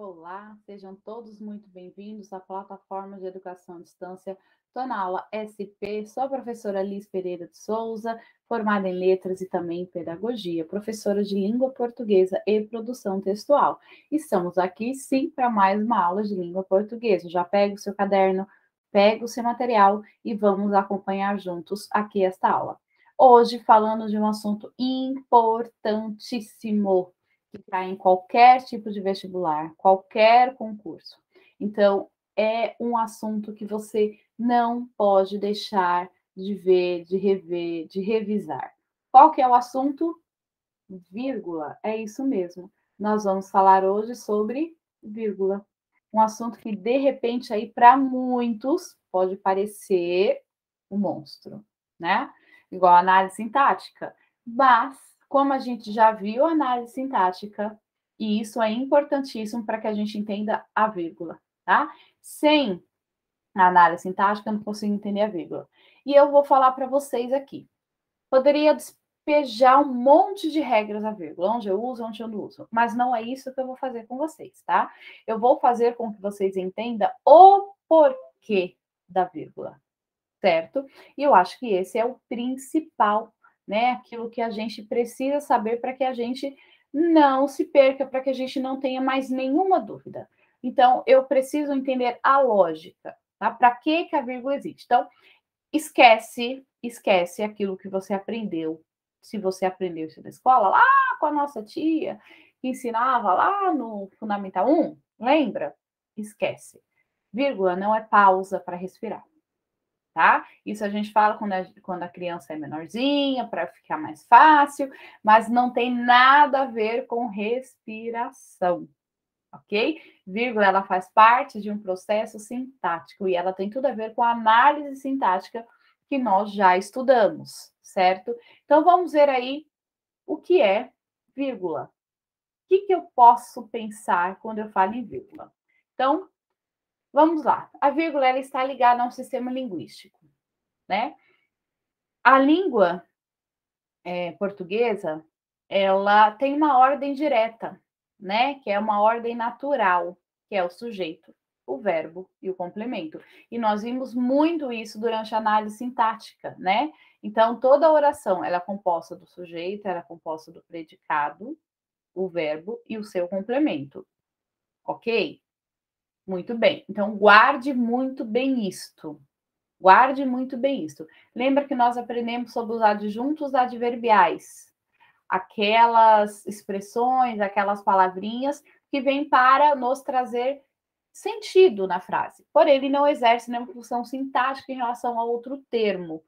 Olá, sejam todos muito bem-vindos à plataforma de educação à distância. Estou na aula SP, sou a professora Liz Pereira de Souza, formada em letras e também em pedagogia, professora de língua portuguesa e produção textual. Estamos aqui, sim, para mais uma aula de língua portuguesa. Já pega o seu caderno, pega o seu material e vamos acompanhar juntos aqui esta aula. Hoje, falando de um assunto importantíssimo, que cai em qualquer tipo de vestibular, qualquer concurso. Então, é um assunto que você não pode deixar de ver, de rever, de revisar. Qual que é o assunto? Vírgula. É isso mesmo. Nós vamos falar hoje sobre vírgula. Um assunto que, de repente, aí para muitos pode parecer um monstro, né? Igual a análise sintática. Mas, como a gente já viu a análise sintática, e isso é importantíssimo para que a gente entenda a vírgula, tá? Sem a análise sintática, eu não consigo entender a vírgula. E eu vou falar para vocês aqui. Poderia despejar um monte de regras a vírgula, onde eu uso, onde eu não uso. Mas não é isso que eu vou fazer com vocês, tá? Eu vou fazer com que vocês entendam o porquê da vírgula, certo? E eu acho que esse é o principal, né? Aquilo que a gente precisa saber para que a gente não se perca, para que a gente não tenha mais nenhuma dúvida. Então, eu preciso entender a lógica, tá? Para que a vírgula existe? Então, esquece aquilo que você aprendeu. Se você aprendeu isso na escola, lá com a nossa tia, que ensinava lá no Fundamental 1, lembra? Esquece. Vírgula não é pausa para respirar, tá? Isso a gente fala quando a criança é menorzinha, para ficar mais fácil, mas não tem nada a ver com respiração, ok? Vírgula, ela faz parte de um processo sintático e ela tem tudo a ver com a análise sintática que nós já estudamos, certo? Então, vamos ver aí o que é vírgula. O que eu posso pensar quando eu falo em vírgula? Então, vamos lá. A vírgula, ela está ligada a um sistema linguístico, né? A língua portuguesa, ela tem uma ordem direta, né? Que é uma ordem natural, que é o sujeito, o verbo e o complemento. E nós vimos muito isso durante a análise sintática, né? Então, toda oração, ela é composta do sujeito, ela é composta do predicado, o verbo e o seu complemento. Ok? Muito bem. Então, guarde muito bem isto. Guarde muito bem isto. Lembra que nós aprendemos sobre os adjuntos adverbiais, aquelas expressões, aquelas palavrinhas que vêm para nos trazer sentido na frase. Porém, ele não exerce nenhuma função sintática em relação a outro termo,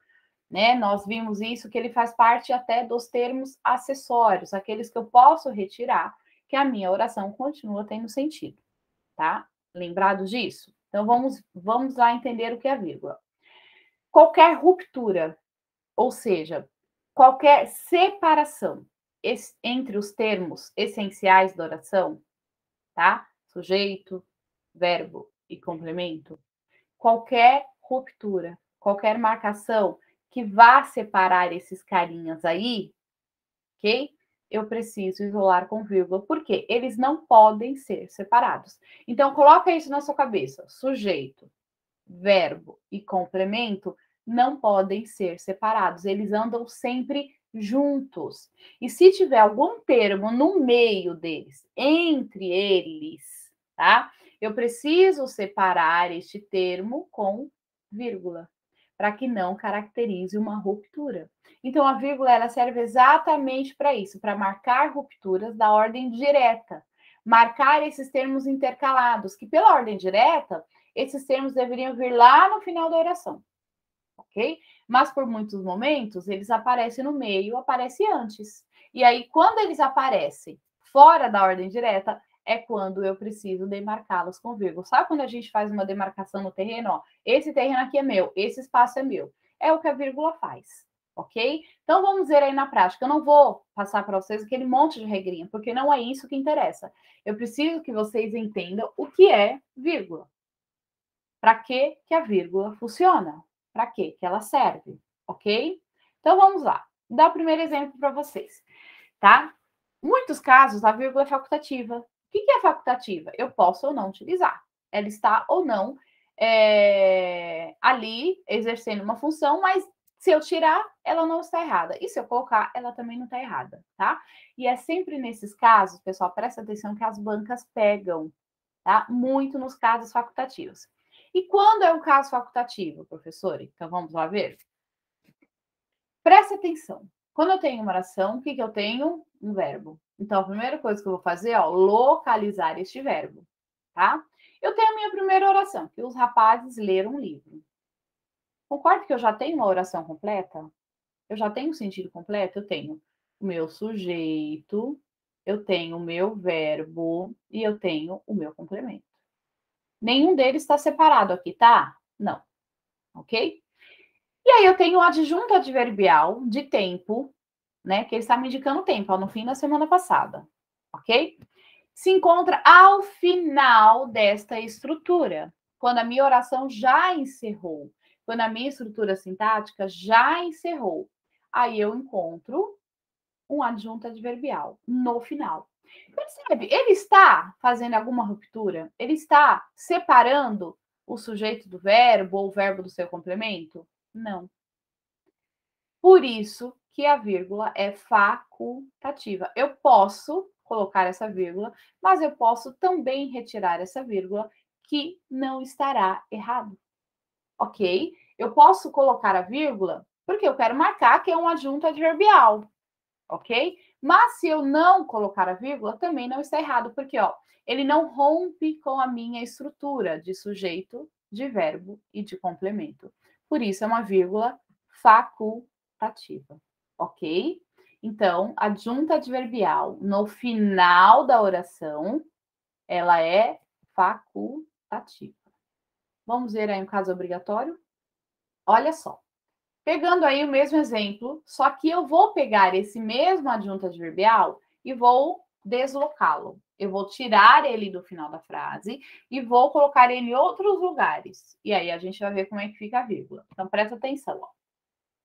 né? Nós vimos isso, que ele faz parte até dos termos acessórios, aqueles que eu posso retirar, que a minha oração continua tendo sentido, tá? Lembrados disso? Então, vamos lá entender o que é a vírgula. Qualquer ruptura, ou seja, qualquer separação entre os termos essenciais da oração, tá? Sujeito, verbo e complemento. Qualquer ruptura, qualquer marcação que vá separar esses carinhas aí, ok? Eu preciso isolar com vírgula, porque eles não podem ser separados. Então, coloca isso na sua cabeça. Sujeito, verbo e complemento não podem ser separados, eles andam sempre juntos. E se tiver algum termo no meio deles, entre eles, tá? Eu preciso separar este termo com vírgula, para que não caracterize uma ruptura. Então, a vírgula ela serve exatamente para isso, para marcar rupturas da ordem direta, marcar esses termos intercalados, que pela ordem direta esses termos deveriam vir lá no final da oração, ok? Mas por muitos momentos eles aparecem no meio, aparecem antes. E aí, quando eles aparecem fora da ordem direta, é quando eu preciso demarcá-los com vírgula. Sabe quando a gente faz uma demarcação no terreno? Ó, esse terreno aqui é meu, esse espaço é meu. É o que a vírgula faz, ok? Então vamos ver aí na prática. Eu não vou passar para vocês aquele monte de regrinha, porque não é isso que interessa. Eu preciso que vocês entendam o que é vírgula. Para que a vírgula funciona? Para que ela serve? Ok? Então vamos lá. Vou dar o primeiro exemplo para vocês, tá? Em muitos casos, a vírgula é facultativa. que é facultativa? Eu posso ou não utilizar. Ela está ou não ali exercendo uma função, mas se eu tirar, ela não está errada. E se eu colocar, ela também não está errada, tá? E é sempre nesses casos, pessoal, presta atenção que as bancas pegam, tá? Muito nos casos facultativos. E quando é um caso facultativo, professor? Então vamos lá ver? Presta atenção. Quando eu tenho uma oração, o que eu tenho? Um verbo. Então, a primeira coisa que eu vou fazer é localizar este verbo, tá? Eu tenho a minha primeira oração, que os rapazes leram um livro. Concorda que eu já tenho uma oração completa? Eu já tenho um sentido completo? Eu tenho o meu sujeito, eu tenho o meu verbo e eu tenho o meu complemento. Nenhum deles está separado aqui, tá? Não. Ok? E aí eu tenho o adjunto adverbial de tempo, né? Que ele está me indicando o tempo, no fim da semana passada, ok? Se encontra ao final desta estrutura, quando a minha oração já encerrou, quando a minha estrutura sintática já encerrou. Aí eu encontro um adjunto adverbial no final. Percebe? Ele está fazendo alguma ruptura? Ele está separando o sujeito do verbo ou o verbo do seu complemento? Não. Por isso que a vírgula é facultativa. Eu posso colocar essa vírgula, mas eu posso também retirar essa vírgula, que não estará errado. Ok? Eu posso colocar a vírgula porque eu quero marcar que é um adjunto adverbial. Ok? Mas se eu não colocar a vírgula, também não está errado, porque ó, ele não rompe com a minha estrutura de sujeito, de verbo e de complemento. Por isso é uma vírgula facultativa, ok? Então, adjunta adverbial no final da oração, ela é facultativa. Vamos ver aí um caso obrigatório? Olha só. Pegando aí o mesmo exemplo, só que eu vou pegar esse mesmo adjunto adverbial e vou deslocá-lo. Eu vou tirar ele do final da frase e vou colocar ele em outros lugares. E aí a gente vai ver como é que fica a vírgula. Então presta atenção. Ó.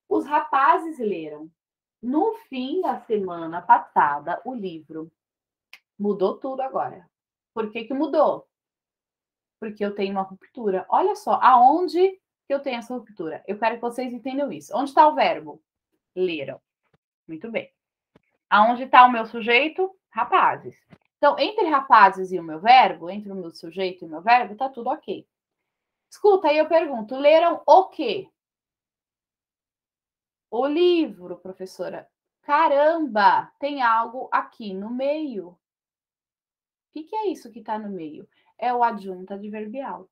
Os rapazes leram no fim da semana passada o livro. Mudou tudo agora. Por que mudou? Porque eu tenho uma ruptura. Olha só, aonde que eu tenho essa ruptura? Eu quero que vocês entendam isso. Onde está o verbo? Leram. Muito bem. Aonde está o meu sujeito? Rapazes. Então, entre rapazes e o meu verbo, entre o meu sujeito e o meu verbo, está tudo ok. Escuta, aí eu pergunto, leram o quê? O livro, professora. Caramba, tem algo aqui no meio. O que é isso que está no meio? É o adjunto adverbial.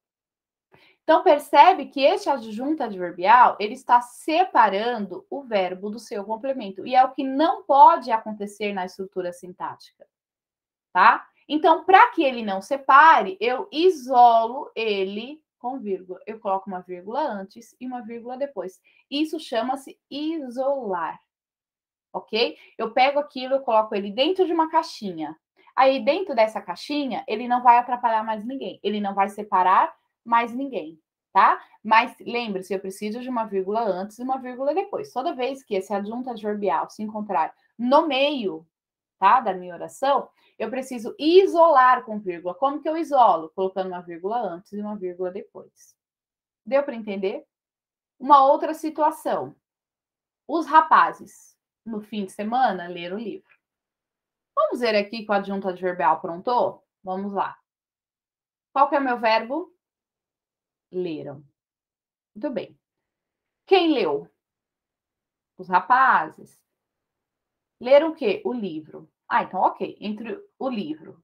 Então, percebe que este adjunto adverbial, ele está separando o verbo do seu complemento. E é o que não pode acontecer na estrutura sintática, tá? Então, para que ele não separe, eu isolo ele com vírgula. Eu coloco uma vírgula antes e uma vírgula depois. Isso chama-se isolar, ok? Eu pego aquilo, eu coloco ele dentro de uma caixinha. Aí, dentro dessa caixinha, ele não vai atrapalhar mais ninguém. Ele não vai separar mais ninguém, tá? Mas lembre-se, eu preciso de uma vírgula antes e uma vírgula depois. Toda vez que esse adjunto adverbial se encontrar no meio, tá, da minha oração, eu preciso isolar com vírgula. Como que eu isolo? Colocando uma vírgula antes e uma vírgula depois. Deu para entender? Uma outra situação. Os rapazes, no fim de semana, leram o livro. Vamos ver aqui que o adjunto adverbial prontou? Vamos lá. Qual que é o meu verbo? Leram. Muito bem. Quem leu? Os rapazes. Leram o quê? O livro. Ah, então ok. Entre o livro,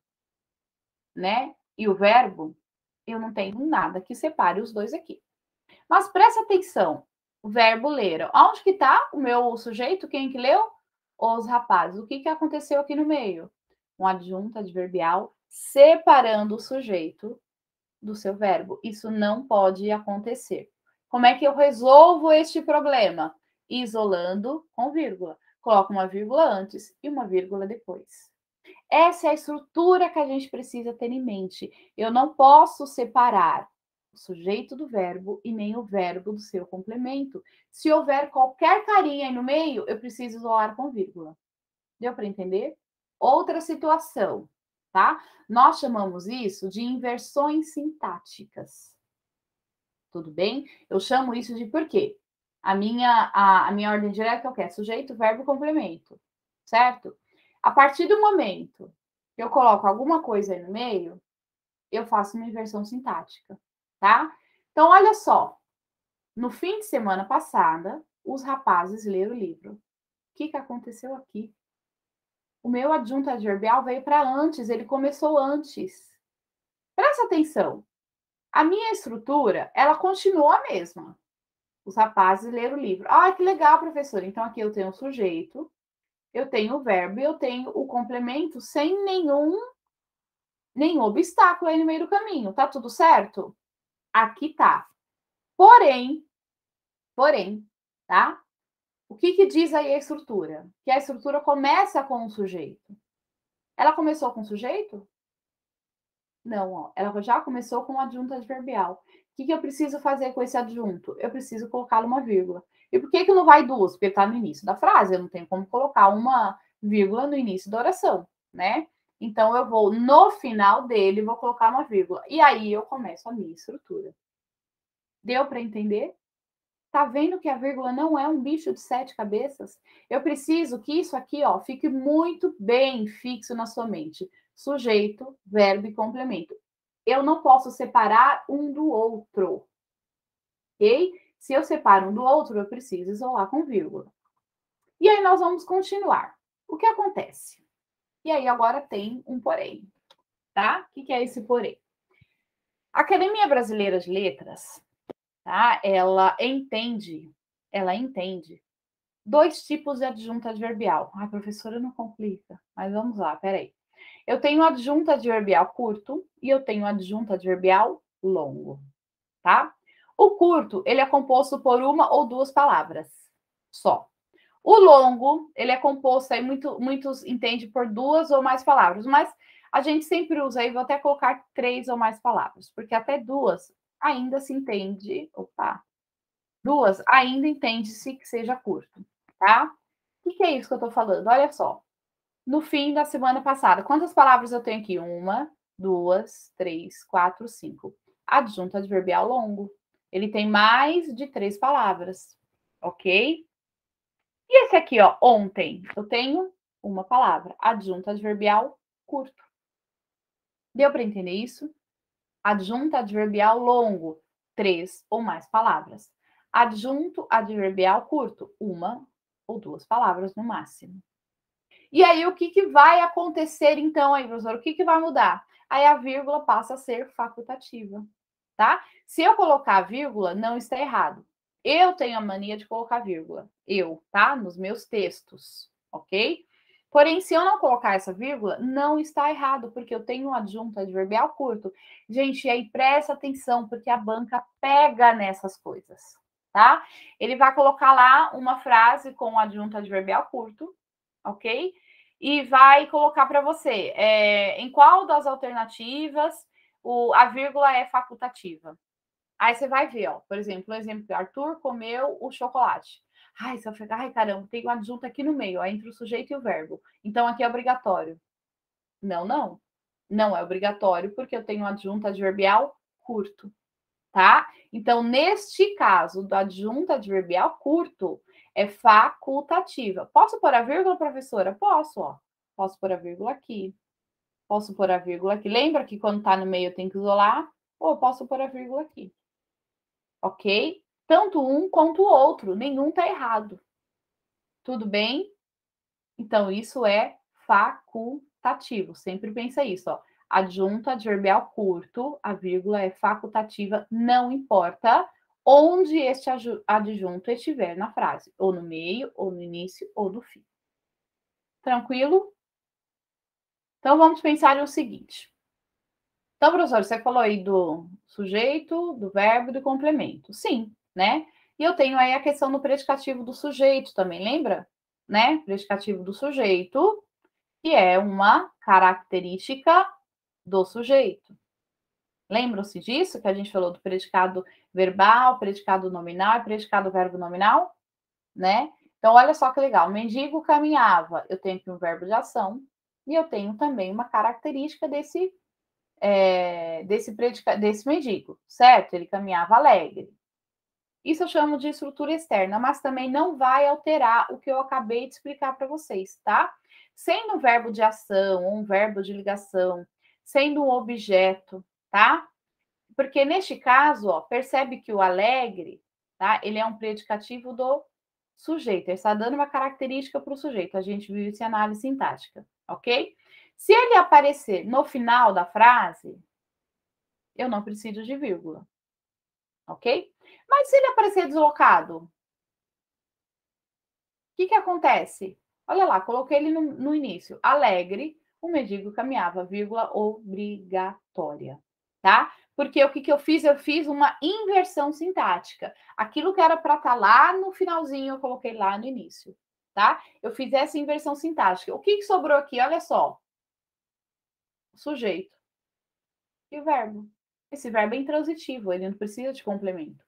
né, e o verbo, eu não tenho nada que separe os dois aqui. Mas presta atenção. O verbo leram. Onde que está o meu sujeito? Quem que leu? Os rapazes. O que aconteceu aqui no meio? Um adjunto adverbial separando o sujeito do seu verbo. Isso não pode acontecer. Como é que eu resolvo este problema? Isolando com vírgula. Coloco uma vírgula antes e uma vírgula depois. Essa é a estrutura que a gente precisa ter em mente. Eu não posso separar o sujeito do verbo e nem o verbo do seu complemento. Se houver qualquer carinha aí no meio, eu preciso isolar com vírgula. Deu para entender? Outra situação, tá? Nós chamamos isso de inversões sintáticas. Tudo bem? Eu chamo isso de por quê? A minha ordem direta é o quê? Sujeito, verbo, complemento, certo? A partir do momento que eu coloco alguma coisa aí no meio, eu faço uma inversão sintática, tá? Então, olha só. No fim de semana passada, os rapazes leram o livro. O que aconteceu aqui? O meu adjunto adverbial veio para antes, ele começou antes. Presta atenção. A minha estrutura, ela continua a mesma. Os rapazes leram o livro. Ah, que legal, professor. Então, aqui eu tenho o sujeito, eu tenho o verbo e eu tenho o complemento sem nenhum obstáculo aí no meio do caminho. Tá tudo certo? Aqui tá. Porém, tá? O que diz aí a estrutura? Que a estrutura começa com um sujeito. Ela começou com sujeito? Não, ó, ela já começou com um adjunto adverbial. O que eu preciso fazer com esse adjunto? Eu preciso colocar uma vírgula. E por que não vai duas? Porque está no início da frase, eu não tenho como colocar uma vírgula no início da oração, né? Então, eu vou, no final dele, vou colocar uma vírgula. E aí, eu começo a minha estrutura. Deu para entender? Tá vendo que a vírgula não é um bicho de 7 cabeças? Eu preciso que isso aqui, ó, fique muito bem fixo na sua mente. Sujeito, verbo e complemento. Eu não posso separar um do outro, ok? Se eu separo um do outro, eu preciso isolar com vírgula. E aí nós vamos continuar. O que acontece? E aí agora tem um porém, tá? O que é esse porém? A Academia Brasileira de Letras, tá? Ela entende dois tipos de adjunto adverbial. Ah, professora, não complica. Mas vamos lá, peraí. Eu tenho adjunto adverbial curto e eu tenho adjunto adverbial longo, tá? O curto, ele é composto por uma ou duas palavras só. O longo, ele é composto, aí muitos entendem por duas ou mais palavras, mas a gente sempre usa aí, vou até colocar 3 ou mais palavras, porque até duas ainda se entende, duas ainda entende-se que seja curto, tá? O que é isso que eu estou falando? Olha só. No fim da semana passada, quantas palavras eu tenho aqui? 1, 2, 3, 4, 5. Adjunto adverbial longo. Ele tem mais de 3 palavras, ok? E esse aqui, ó, ontem, eu tenho uma palavra. Adjunto adverbial curto. Deu para entender isso? Adjunto adverbial longo, 3 ou mais palavras. Adjunto adverbial curto, 1 ou 2 palavras no máximo. E aí, o que vai acontecer então aí, professor? O que vai mudar? Aí a vírgula passa a ser facultativa, tá? Se eu colocar vírgula, não está errado. Eu tenho a mania de colocar vírgula. Tá? Nos meus textos, ok? Porém, se eu não colocar essa vírgula, não está errado, porque eu tenho um adjunto adverbial curto. Gente, e aí presta atenção, porque a banca pega nessas coisas, tá? Ele vai colocar lá uma frase com um adjunto adverbial curto, ok? E vai colocar para você em qual das alternativas a vírgula é facultativa. Aí você vai ver, ó, por exemplo, Arthur comeu o chocolate. Ai, você vai ficar, ai, caramba, tem um adjunto aqui no meio, ó, entre o sujeito e o verbo. Então, aqui é obrigatório. Não. Não é obrigatório, porque eu tenho um adjunto adverbial curto, tá? Então, neste caso do adjunto adverbial curto, é facultativa. Posso pôr a vírgula, professora? Posso, ó. Posso pôr a vírgula aqui. Posso pôr a vírgula aqui. Lembra que quando tá no meio eu tenho que isolar? Ou eu posso pôr a vírgula aqui. Ok? Tanto um quanto o outro. Nenhum tá errado. Tudo bem? Então, isso é facultativo. Sempre pensa isso, ó. Adjunto adverbial curto, a vírgula é facultativa, não importa onde este adjunto estiver na frase, ou no meio, ou no início, ou no fim. Tranquilo? Então, vamos pensar no seguinte. Então, professor, você falou aí do sujeito, do verbo e do complemento. Sim, né? E eu tenho aí a questão do predicativo do sujeito também, lembra? Né? Predicativo do sujeito, que é uma característica do sujeito. Lembram-se disso? Que a gente falou do predicado verbal, predicado nominal e predicado verbo nominal? Né? Então, olha só que legal. O mendigo caminhava. Eu tenho aqui um verbo de ação e eu tenho também uma característica desse mendigo, certo? Ele caminhava alegre. Isso eu chamo de estrutura externa, mas também não vai alterar o que eu acabei de explicar para vocês, tá? Sendo um verbo de ação ou um verbo de ligação, sendo um objeto, tá? Porque neste caso, ó, percebe que o alegre, tá? Ele é um predicativo do sujeito. Ele está dando uma característica para o sujeito. A gente viu isso em análise sintática, ok? Se ele aparecer no final da frase, eu não preciso de vírgula, ok? Mas se ele aparecer deslocado, o que acontece? Olha lá, coloquei ele no início. Alegre, o mendigo caminhava, vírgula, obrigatória, tá? Porque o que eu fiz? Eu fiz uma inversão sintática. Aquilo que era para estar lá no finalzinho, eu coloquei lá no início, tá? Eu fiz essa inversão sintática. O que sobrou aqui? Olha só. O sujeito e o verbo. Esse verbo é intransitivo, ele não precisa de complemento,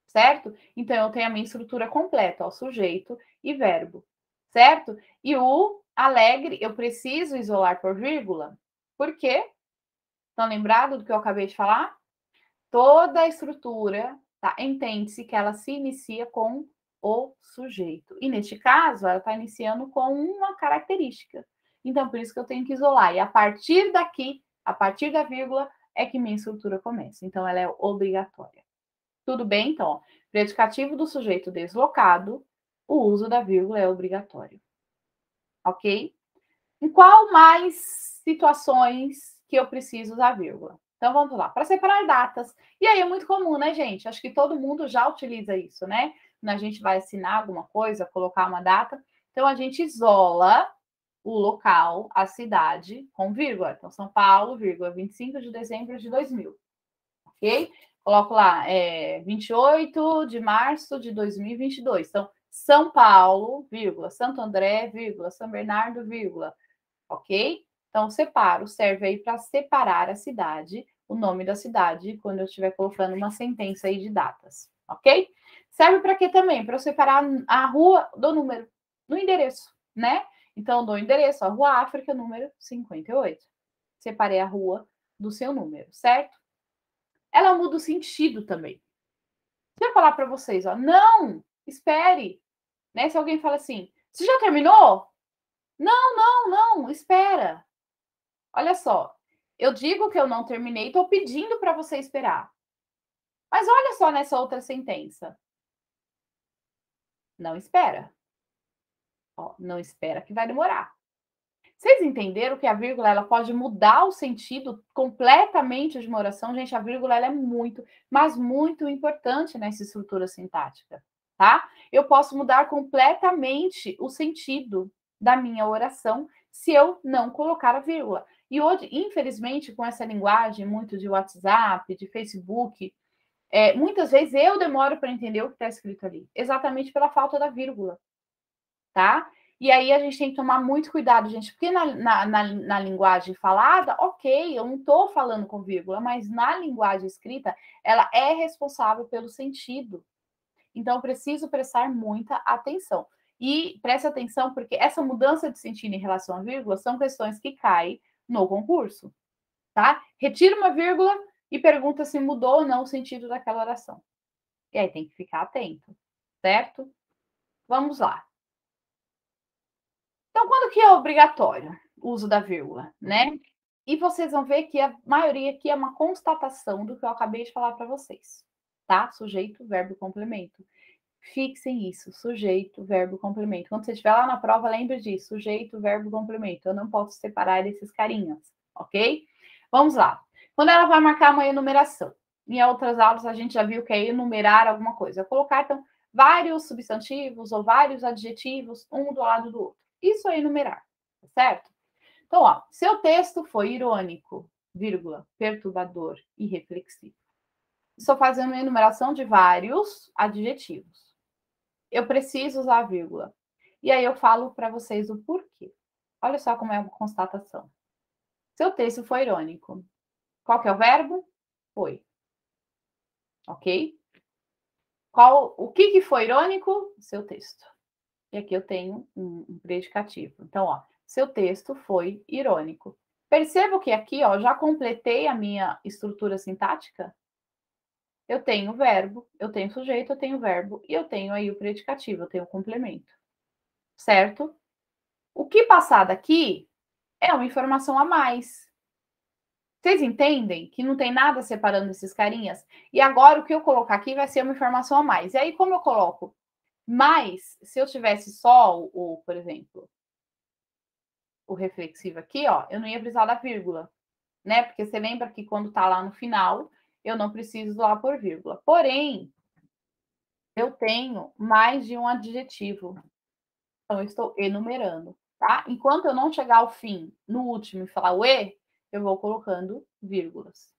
certo? Então, eu tenho a minha estrutura completa, ó, sujeito e verbo, certo? E o alegre, eu preciso isolar por vírgula. Por quê? Estão lembrados do que eu acabei de falar? Toda a estrutura, tá? Entende-se que ela se inicia com o sujeito. E neste caso, ela está iniciando com uma característica. Então, por isso que eu tenho que isolar. E a partir daqui, a partir da vírgula, é que minha estrutura começa. Então, ela é obrigatória. Tudo bem? Então, ó, predicativo do sujeito deslocado, o uso da vírgula é obrigatório. Ok? Em qual mais situações que eu preciso usar vírgula? Então, vamos lá. Para separar datas. E aí é muito comum, né, gente? Acho que todo mundo já utiliza isso, né? Quando a gente vai assinar alguma coisa, colocar uma data. Então, a gente isola o local, a cidade, com vírgula. Então, São Paulo, vírgula, 25 de dezembro de 2000. Ok? Coloco lá, 28 de março de 2022. Então, São Paulo, vírgula, Santo André, vírgula, São Bernardo, vírgula, ok? Então, separo, serve aí para separar a cidade, o nome da cidade, quando eu estiver colocando uma sentença aí de datas, ok? Serve para quê também? Para eu separar a rua do número, no endereço, né? Então, do endereço, a Rua África, número 58. Separei a rua do seu número, certo? Ela muda o sentido também. Se eu falar para vocês, ó, não, espere, né? Se alguém fala assim, você já terminou? Não, não, não, espera. Olha só, eu digo que eu não terminei, estou pedindo para você esperar. Mas olha só nessa outra sentença. Não espera. Ó, não espera que vai demorar. Vocês entenderam que a vírgula ela pode mudar o sentido completamente de uma oração? Gente, a vírgula ela é muito, mas muito importante nessa estrutura sintática, tá? Eu posso mudar completamente o sentido da minha oração se eu não colocar a vírgula. E hoje, infelizmente, com essa linguagem muito de WhatsApp, de Facebook, muitas vezes eu demoro para entender o que está escrito ali, exatamente pela falta da vírgula, tá? E aí a gente tem que tomar muito cuidado, gente, porque na linguagem falada, ok, eu não estou falando com vírgula, mas na linguagem escrita, ela é responsável pelo sentido. Então, eu preciso prestar muita atenção. E preste atenção, porque essa mudança de sentido em relação à vírgula são questões que caem no concurso, tá? Retira uma vírgula e pergunta se mudou ou não o sentido daquela oração. E aí tem que ficar atento, certo? Vamos lá. Então, quando que é obrigatório o uso da vírgula, né? E vocês vão ver que a maioria aqui é uma constatação do que eu acabei de falar para vocês, tá? Sujeito, verbo, complemento. Fixem isso, sujeito, verbo, complemento. Quando você estiver lá na prova, lembre disso, sujeito, verbo, complemento. Eu não posso separar esses carinhas, ok? Vamos lá. Quando ela vai marcar uma enumeração. Em outras aulas, a gente já viu que é enumerar alguma coisa. Colocar, então, vários substantivos ou vários adjetivos, um do lado do outro. Isso é enumerar, certo? Então, ó, seu texto foi irônico, vírgula, perturbador e reflexivo. Estou fazendo uma enumeração de vários adjetivos. Eu preciso usar a vírgula. E aí eu falo para vocês o porquê. Olha só como é uma constatação. Seu texto foi irônico. Qual que é o verbo? Foi. Ok? O que foi irônico? Seu texto. E aqui eu tenho um predicativo. Então, ó, seu texto foi irônico. Percebo que aqui, ó, já completei a minha estrutura sintática. Eu tenho verbo, eu tenho sujeito, eu tenho verbo e eu tenho aí o predicativo, eu tenho o complemento. Certo? O que passar daqui é uma informação a mais. Vocês entendem que não tem nada separando esses carinhas? E agora o que eu colocar aqui vai ser uma informação a mais. E aí, como eu coloco mais, se eu tivesse só por exemplo, o reflexivo aqui, ó, eu não ia precisar da vírgula, né? Porque você lembra que quando tá lá no final, eu não preciso lá por vírgula. Porém, eu tenho mais de um adjetivo. Então, eu estou enumerando, tá? Enquanto eu não chegar ao fim, no último, e falar o e, eu vou colocando vírgulas,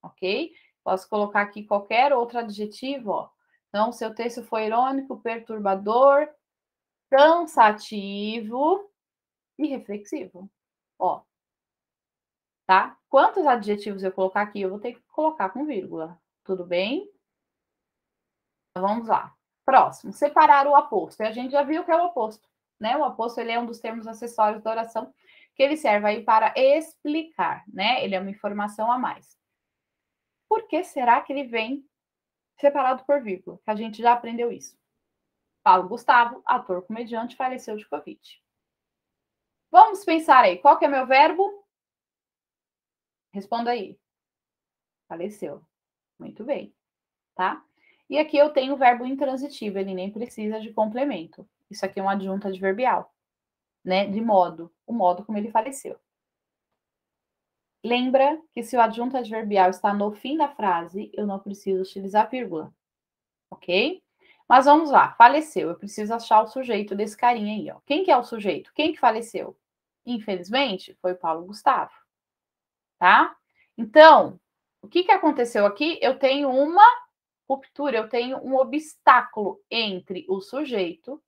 ok? Posso colocar aqui qualquer outro adjetivo, ó. Então, seu texto foi irônico, perturbador, cansativo e reflexivo, ó. Tá? Quantos adjetivos eu colocar aqui, eu vou ter que colocar com vírgula, tudo bem? Então, vamos lá. Próximo, separar o aposto. A gente já viu que é o oposto, né? O aposto, ele é um dos termos acessórios da oração, que ele serve aí para explicar, né? Ele é uma informação a mais. Por que será que ele vem separado por vírgula? Que a gente já aprendeu isso. Paulo Gustavo, ator comediante, faleceu de Covid. Vamos pensar aí, qual que é meu verbo? Responda aí. Faleceu. Muito bem, tá? E aqui eu tenho o verbo intransitivo, ele nem precisa de complemento. Isso aqui é um adjunto adverbial, né? De modo, o modo como ele faleceu. Lembra que se o adjunto adverbial está no fim da frase, eu não preciso utilizar vírgula, ok? Mas vamos lá, faleceu. Eu preciso achar o sujeito desse carinha aí, ó. Quem que é o sujeito? Quem que faleceu? Infelizmente, foi Paulo Gustavo, tá? Então, o que que aconteceu aqui? Eu tenho uma ruptura, eu tenho um obstáculo entre o sujeito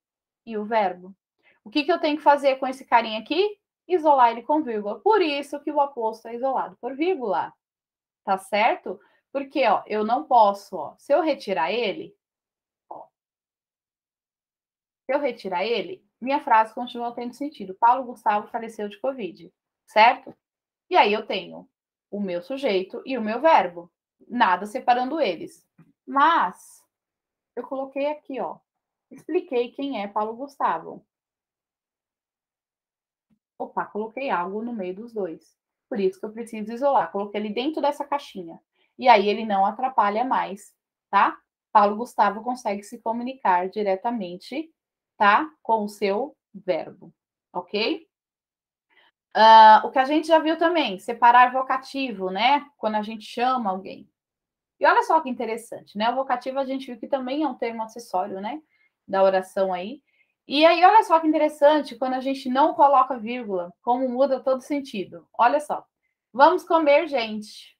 e o verbo. O que que eu tenho que fazer com esse carinha aqui? Isolar ele com vírgula. Por isso que o aposto é isolado por vírgula. Tá certo? Porque, ó, eu não posso, ó, se eu retirar ele, ó, se eu retirar ele, minha frase continua tendo sentido. Paulo Gustavo faleceu de Covid, certo? E aí eu tenho o meu sujeito e o meu verbo, nada separando eles. Mas eu coloquei aqui, ó, expliquei quem é Paulo Gustavo. Opa, coloquei algo no meio dos dois. Por isso que eu preciso isolar. Coloquei ele dentro dessa caixinha. E aí ele não atrapalha mais, tá? Paulo Gustavo consegue se comunicar diretamente, tá? Com o seu verbo, ok? O que a gente já viu também, separar vocativo, né? Quando a gente chama alguém. E olha só que interessante, né? O vocativo a gente viu que também é um termo acessório, né? Da oração aí. E aí, olha só que interessante, quando a gente não coloca vírgula, como muda todo sentido. Olha só. Vamos comer, gente.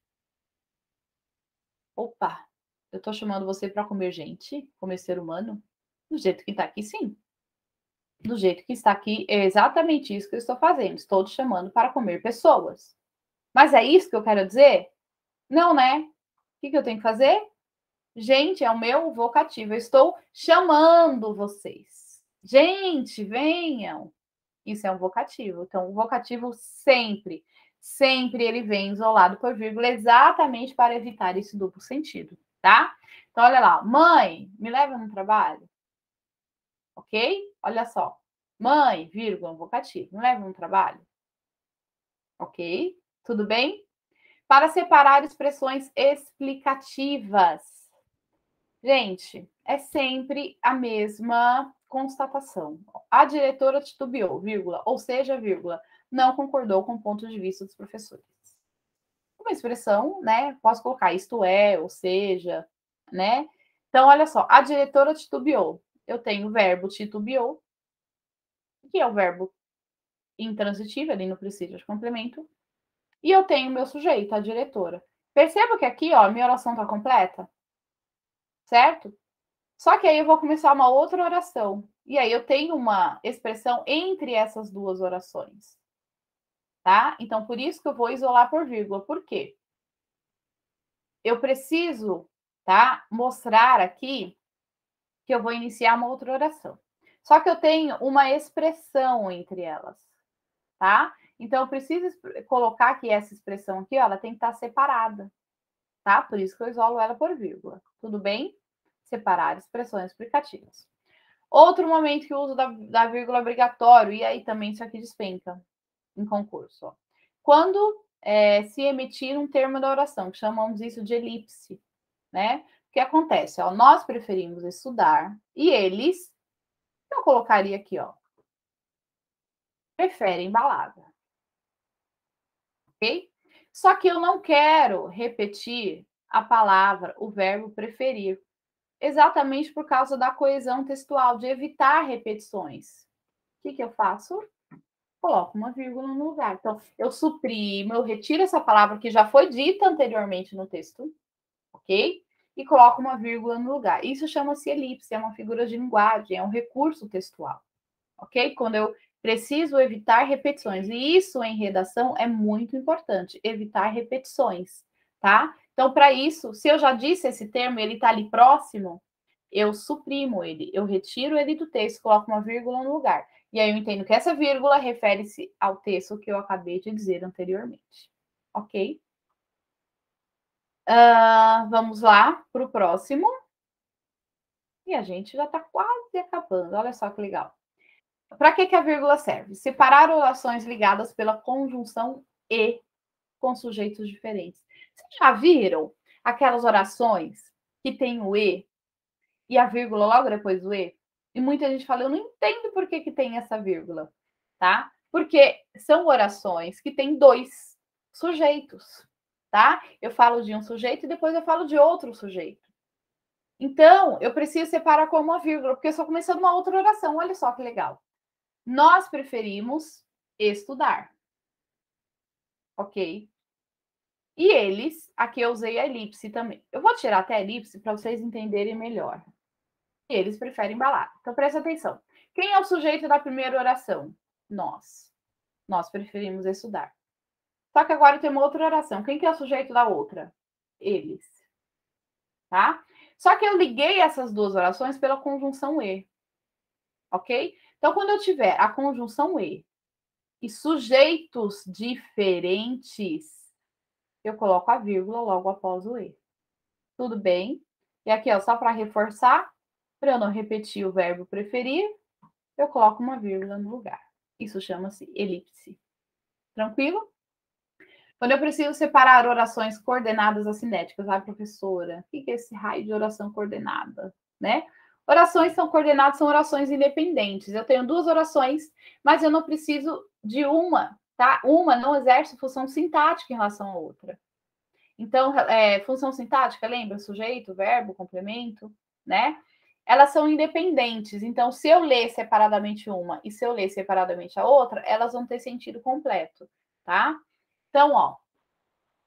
Opa, eu tô chamando você para comer gente, comer ser humano? Do jeito que tá aqui, sim. Do jeito que está aqui, é exatamente isso que eu estou fazendo. Estou te chamando para comer pessoas. Mas é isso que eu quero dizer? Não, né? O que eu tenho que fazer? Gente, é o meu vocativo. Eu estou chamando vocês. Gente, venham. Isso é um vocativo. Então, o vocativo sempre, sempre ele vem isolado por vírgula, exatamente para evitar esse duplo sentido, tá? Então, olha lá. Mãe, me leva no trabalho. Ok? Olha só. Mãe, vírgula, um vocativo. Me leva no trabalho. Ok? Tudo bem? Para separar expressões explicativas. Gente, é sempre a mesma constatação. A diretora titubeou, vírgula, ou seja, vírgula, não concordou com o ponto de vista dos professores. Uma expressão, né? Posso colocar isto é, ou seja, né? Então, olha só, a diretora titubeou. Eu tenho o verbo titubeou, que é o verbo intransitivo, ali no princípio de complemento, e eu tenho o meu sujeito, a diretora. Perceba que aqui, ó, minha oração está completa, certo? Só que aí eu vou começar uma outra oração. E aí eu tenho uma expressão entre essas duas orações. Tá? Então, por isso que eu vou isolar por vírgula. Por quê? Eu preciso, tá? Mostrar aqui que eu vou iniciar uma outra oração. Só que eu tenho uma expressão entre elas. tá? Então, eu preciso colocar que essa expressão aqui, ó, ela tem que estar separada, tá? Por isso que eu isolo ela por vírgula. Tudo bem? Separar expressões explicativas. Outro momento que o uso da vírgula é obrigatório, e aí também isso aqui despenca em concurso. Ó. Quando se emitir um termo da oração, que chamamos isso de elipse, né? O que acontece? Ó, nós preferimos estudar e eles, eu colocaria aqui, ó, preferem balada, ok? Só que eu não quero repetir a palavra, o verbo preferir, exatamente por causa da coesão textual, de evitar repetições. O que eu faço? Coloco uma vírgula no lugar. Então, eu suprimo, eu retiro essa palavra que já foi dita anteriormente no texto, ok? E coloco uma vírgula no lugar. Isso chama-se elipse, é uma figura de linguagem, é um recurso textual, ok? Quando eu preciso evitar repetições. E isso em redação é muito importante, evitar repetições, tá? Então, para isso, se eu já disse esse termo, ele está ali próximo, eu suprimo ele, eu retiro ele do texto, coloco uma vírgula no lugar. E aí eu entendo que essa vírgula refere-se ao texto que eu acabei de dizer anteriormente. Ok? Vamos lá para o próximo. E a gente já está quase acabando. Olha só que legal. Para que a vírgula serve? Separar orações ligadas pela conjunção e com sujeitos diferentes. Vocês já viram aquelas orações que tem o e a vírgula logo depois do e? E muita gente fala, eu não entendo por que tem essa vírgula, tá? Porque são orações que têm dois sujeitos, tá? Eu falo de um sujeito e depois eu falo de outro sujeito. Então, eu preciso separar com uma vírgula, porque eu estou começando uma outra oração. Olha só que legal. Nós preferimos estudar. Ok? E eles, aqui eu usei a elipse também. Eu vou tirar até a elipse para vocês entenderem melhor. E eles preferem balada. Então, presta atenção. Quem é o sujeito da primeira oração? Nós. Nós preferimos estudar. Só que agora tem uma outra oração. Quem que é o sujeito da outra? Eles. Tá? Só que eu liguei essas duas orações pela conjunção e. Ok? Então, quando eu tiver a conjunção e sujeitos diferentes, eu coloco a vírgula logo após o e. Tudo bem? E aqui, ó, só para reforçar, para eu não repetir o verbo preferir, eu coloco uma vírgula no lugar. Isso chama-se elipse. Tranquilo? Quando eu preciso separar orações coordenadas assinéticas, ah, professora, o que é esse raio de oração coordenada? Né? Orações são coordenadas, são orações independentes. Eu tenho duas orações, mas eu não preciso de uma, tá? Uma não exerce função sintática em relação à outra. Então, função sintática, lembra? Sujeito, verbo, complemento, né? Elas são independentes. Então, se eu ler separadamente uma e se eu ler separadamente a outra, elas vão ter sentido completo, tá? Então, ó,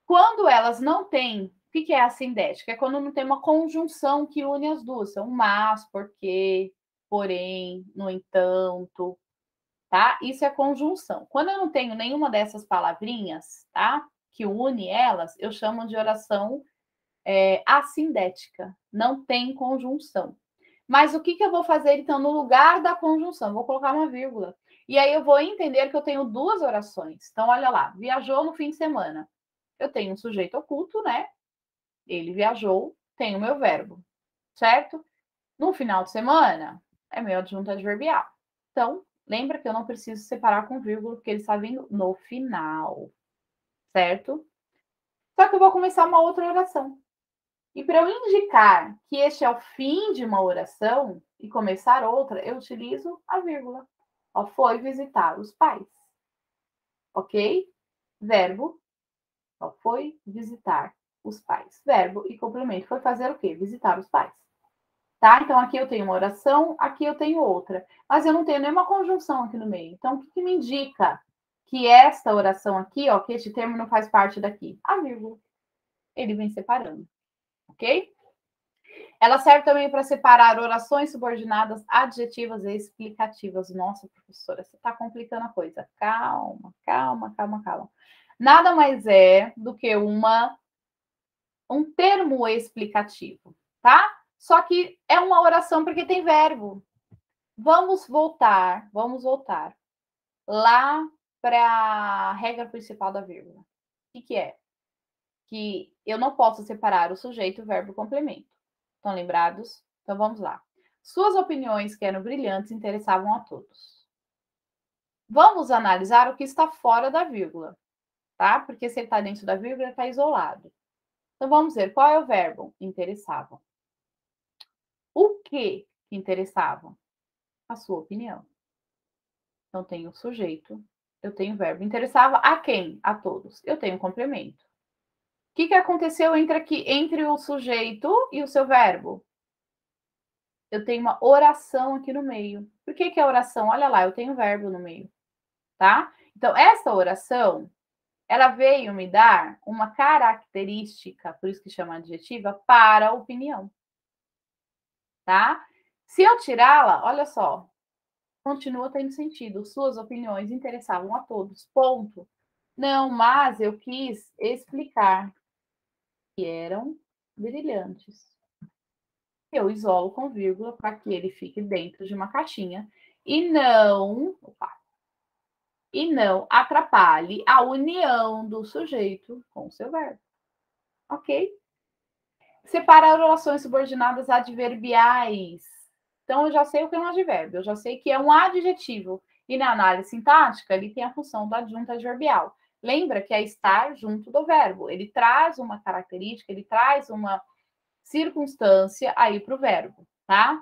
quando elas não têm, o que é a sindética? É quando não tem uma conjunção que une as duas. São mas, porque, porém, no entanto, tá? Isso é conjunção. Quando eu não tenho nenhuma dessas palavrinhas, tá? Que une elas, eu chamo de oração assindética. Não tem conjunção. Mas o que eu vou fazer, então, no lugar da conjunção? Vou colocar uma vírgula. E aí eu vou entender que eu tenho duas orações. Então, olha lá, viajou no fim de semana. Eu tenho um sujeito oculto, né? Ele viajou, tem o meu verbo, certo? No final de semana, é meu adjunto adverbial. Então, lembra que eu não preciso separar com vírgula, porque ele está vindo no final, certo? Só que eu vou começar uma outra oração. E para eu indicar que este é o fim de uma oração e começar outra, eu utilizo a vírgula. Ó, foi visitar os pais. Ok? Verbo. Ó, foi visitar os pais. Verbo e complemento. Foi fazer o quê? Visitar os pais. Tá? Então, aqui eu tenho uma oração, aqui eu tenho outra. Mas eu não tenho nenhuma conjunção aqui no meio. Então, o que me indica que esta oração aqui, ó, que este termo não faz parte daqui? A vírgula. Ele vem separando. Ok? Ela serve também para separar orações subordinadas, adjetivas e explicativas. Nossa, professora, você está complicando a coisa. Calma, calma, calma, calma. Nada mais é do que um termo explicativo, tá? Só que é uma oração porque tem verbo. Vamos voltar lá para a regra principal da vírgula. O que é? Que eu não posso separar o sujeito, o verbo e o complemento. Estão lembrados? Então vamos lá. Suas opiniões, que eram brilhantes, interessavam a todos. Vamos analisar o que está fora da vírgula, tá? Porque se ele está dentro da vírgula, ele está isolado. Então vamos ver qual é o verbo? Interessavam. O que interessavam? A sua opinião. Então tenho o sujeito, eu tenho o verbo. Interessava a quem? A todos. Eu tenho o complemento. O que aconteceu entre o sujeito e o seu verbo? Eu tenho uma oração aqui no meio. Por que é oração? Olha lá, eu tenho verbo no meio, tá? Então, essa oração, ela veio me dar uma característica, por isso que chama adjetiva, para a opinião, tá? Se eu tirá-la, olha só, continua tendo sentido. Suas opiniões interessavam a todos, ponto. Não, mas eu quis explicar que eram brilhantes. Eu isolo com vírgula para que ele fique dentro de uma caixinha e não atrapalhe a união do sujeito com o seu verbo. Ok? Separar orações subordinadas adverbiais. Então, eu já sei o que é um advérbio, eu já sei que é um adjetivo. E na análise sintática, ele tem a função do adjunto adverbial. Lembra que é estar junto do verbo. Ele traz uma característica, ele traz uma circunstância aí para o verbo, tá?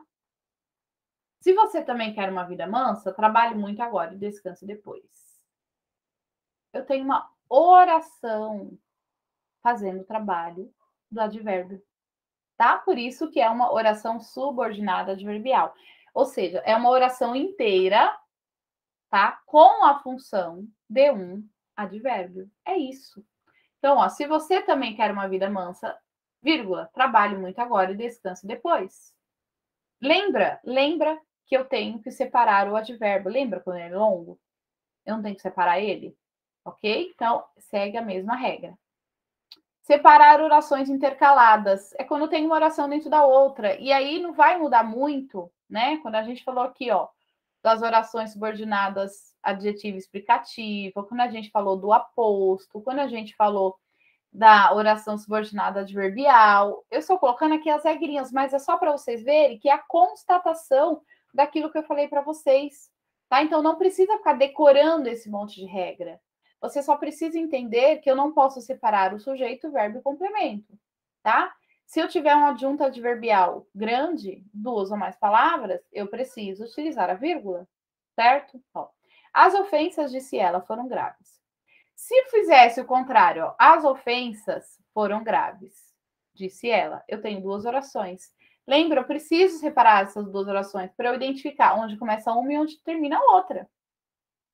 Se você também quer uma vida mansa, trabalhe muito agora e descanse depois. Eu tenho uma oração fazendo o trabalho do advérbio, tá? Por isso que é uma oração subordinada adverbial. Ou seja, é uma oração inteira, tá? Com a função de um advérbio. É isso. Então, ó, se você também quer uma vida mansa, vírgula, trabalhe muito agora e descanse depois. Lembra que eu tenho que separar o advérbio. Lembra quando ele é longo? Eu não tenho que separar ele? Ok? Então, segue a mesma regra. Separar orações intercaladas. É quando tem uma oração dentro da outra. E aí não vai mudar muito, né? Quando a gente falou aqui, ó, das orações subordinadas adjetivo explicativo, quando a gente falou do aposto, quando a gente falou da oração subordinada adverbial. Eu estou colocando aqui as regrinhas, mas é só para vocês verem que é a constatação daquilo que eu falei para vocês, tá? Então não precisa ficar decorando esse monte de regra. Você só precisa entender que eu não posso separar o sujeito, o verbo e o complemento, tá? Se eu tiver um adjunto adverbial grande, duas ou mais palavras, eu preciso utilizar a vírgula, certo? Ó, as ofensas, disse ela, foram graves. Se fizesse o contrário, ó, as ofensas foram graves, disse ela. Eu tenho duas orações. Lembra, eu preciso separar essas duas orações para eu identificar onde começa uma e onde termina a outra,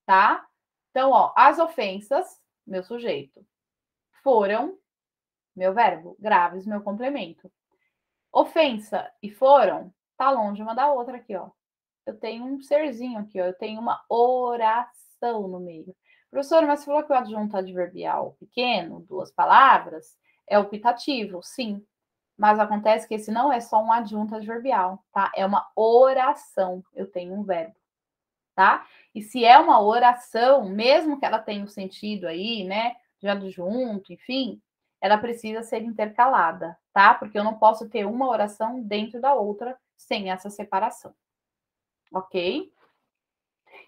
tá? Então, ó, as ofensas, meu sujeito, foram, meu verbo, graves, meu complemento. Ofensa e foram, tá longe uma da outra aqui, ó. Eu tenho um serzinho aqui, ó. Eu tenho uma oração no meio. Professora, mas você falou que o adjunto adverbial pequeno, duas palavras, é optativo, sim. Mas acontece que esse não é só um adjunto adverbial, tá? É uma oração. Eu tenho um verbo, tá? E se é uma oração, mesmo que ela tenha o sentido aí, né, de adjunto, enfim, ela precisa ser intercalada, tá? Porque eu não posso ter uma oração dentro da outra sem essa separação. Ok?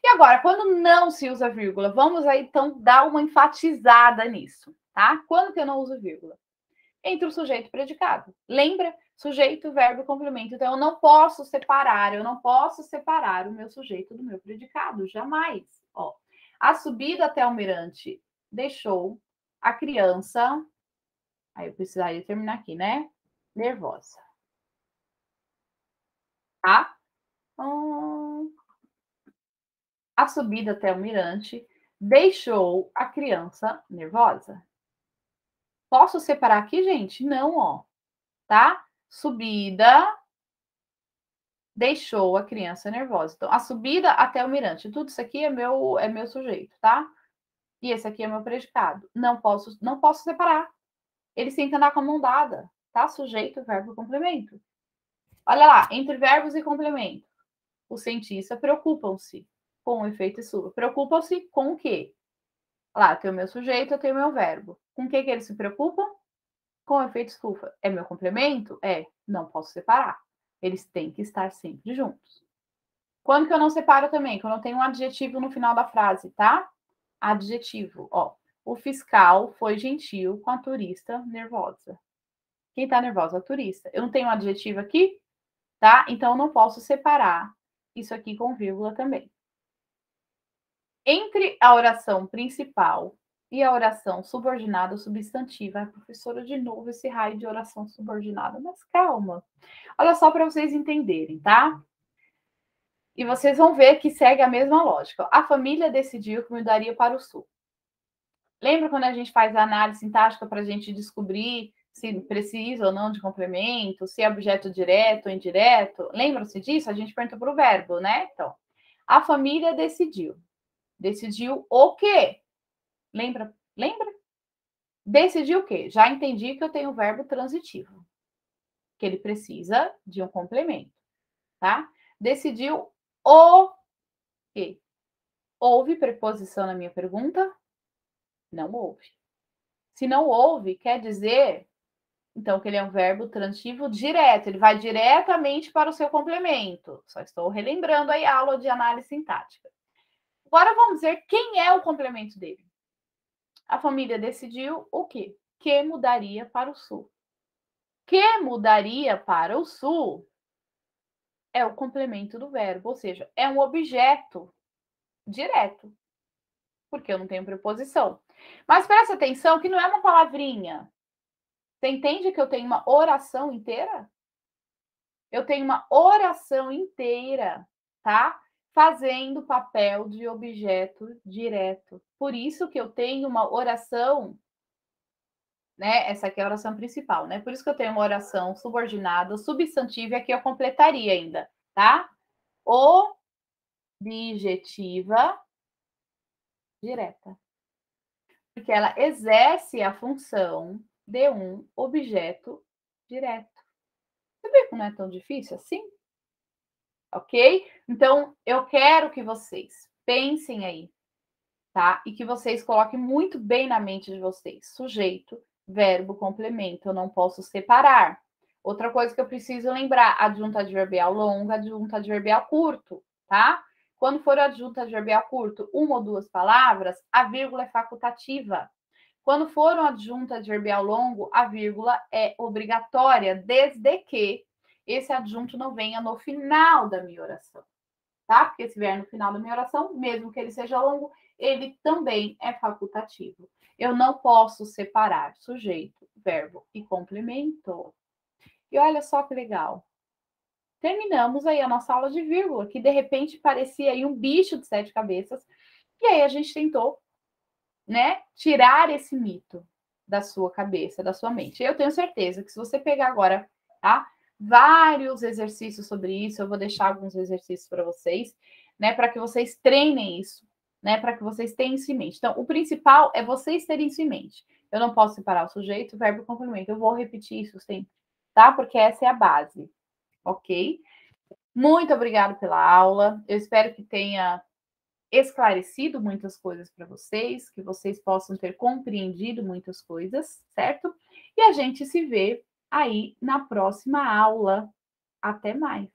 E agora, quando não se usa vírgula, vamos aí então dar uma enfatizada nisso, tá? Quando que eu não uso vírgula? Entre o sujeito e o predicado. Lembra? Sujeito, verbo e complemento. Então, eu não posso separar o meu sujeito do meu predicado, jamais. Ó, a subida até o mirante deixou a criança. Aí eu precisaria terminar aqui, né? Nervosa. Tá? A subida até o mirante deixou a criança nervosa. Posso separar aqui, gente? Não, ó. Tá? Subida deixou a criança nervosa. Então, a subida até o mirante. Tudo isso aqui é meu sujeito, tá? E esse aqui é meu predicado. Não posso separar. Eles têm que andar com a mão dada, tá? Sujeito, verbo e complemento. Olha lá, entre verbos e complemento. Os cientistas preocupam-se com o efeito estufa. Preocupam-se com o quê? Lá, eu tenho meu sujeito, eu tenho meu verbo. Com o que eles se preocupam? Com o efeito estufa. É meu complemento? É. Não posso separar. Eles têm que estar sempre juntos. Quando que eu não separo também? Quando eu tenho um adjetivo no final da frase, tá? Adjetivo, ó. O fiscal foi gentil com a turista nervosa. Quem tá nervosa é a turista. Eu não tenho um adjetivo aqui, tá? Então eu não posso separar isso aqui com vírgula também. Entre a oração principal e a oração subordinada substantiva, professora, de novo esse raio de oração subordinada, mas calma. Olha só para vocês entenderem, tá? E vocês vão ver que segue a mesma lógica. A família decidiu que mudaria para o sul. Lembra quando a gente faz a análise sintática para a gente descobrir se precisa ou não de complemento, se é objeto direto ou indireto? Lembram-se disso? A gente pergunta para o verbo, né? Então, a família decidiu. Decidiu o quê? Lembra? Lembra? Decidiu o quê? Já entendi que eu tenho o verbo transitivo, que ele precisa de um complemento, tá? Decidiu o quê? Houve preposição na minha pergunta? Não houve. Se não houve, quer dizer, então, que ele é um verbo transitivo direto, ele vai diretamente para o seu complemento. Só estou relembrando aí a aula de análise sintática. Agora vamos dizer quem é o complemento dele. A família decidiu o quê? Que mudaria para o sul. Que mudaria para o sul é o complemento do verbo, ou seja, é um objeto direto, porque eu não tenho preposição. Mas presta atenção que não é uma palavrinha. Você entende que eu tenho uma oração inteira? Eu tenho uma oração inteira, tá? Fazendo papel de objeto direto. Por isso que eu tenho uma oração, né? Essa aqui é a oração principal, né? Por isso que eu tenho uma oração subordinada, substantiva, e aqui eu completaria ainda, tá? Objetiva direta. Porque ela exerce a função de um objeto direto. Você vê que não é tão difícil assim? Ok? Então, eu quero que vocês pensem aí, tá? E que vocês coloquem muito bem na mente de vocês: sujeito, verbo, complemento. Eu não posso separar. Outra coisa que eu preciso lembrar: adjunto adverbial longo, adjunto adverbial curto, tá? Quando for adjunto adverbial curto, uma ou duas palavras, a vírgula é facultativa. Quando for um adjunto adverbial longo, a vírgula é obrigatória, desde que esse adjunto não venha no final da minha oração, tá? Porque se vier no final da minha oração, mesmo que ele seja longo, ele também é facultativo. Eu não posso separar sujeito, verbo e complemento. E olha só que legal. Terminamos aí a nossa aula de vírgula, que de repente parecia aí um bicho de 7 cabeças. E aí a gente tentou, né, tirar esse mito da sua cabeça, da sua mente. Eu tenho certeza que se você pegar agora, tá, vários exercícios sobre isso, eu vou deixar alguns exercícios para vocês, né, para que vocês treinem isso, né, para que vocês tenham isso em mente. Então, o principal é vocês terem isso em mente. Eu não posso separar o sujeito, o verbo e o complemento. Eu vou repetir isso sempre, tá? Porque essa é a base, ok? Muito obrigada pela aula. Eu espero que tenha esclarecido muitas coisas para vocês, que vocês possam ter compreendido muitas coisas, certo? E a gente se vê aí na próxima aula. Até mais!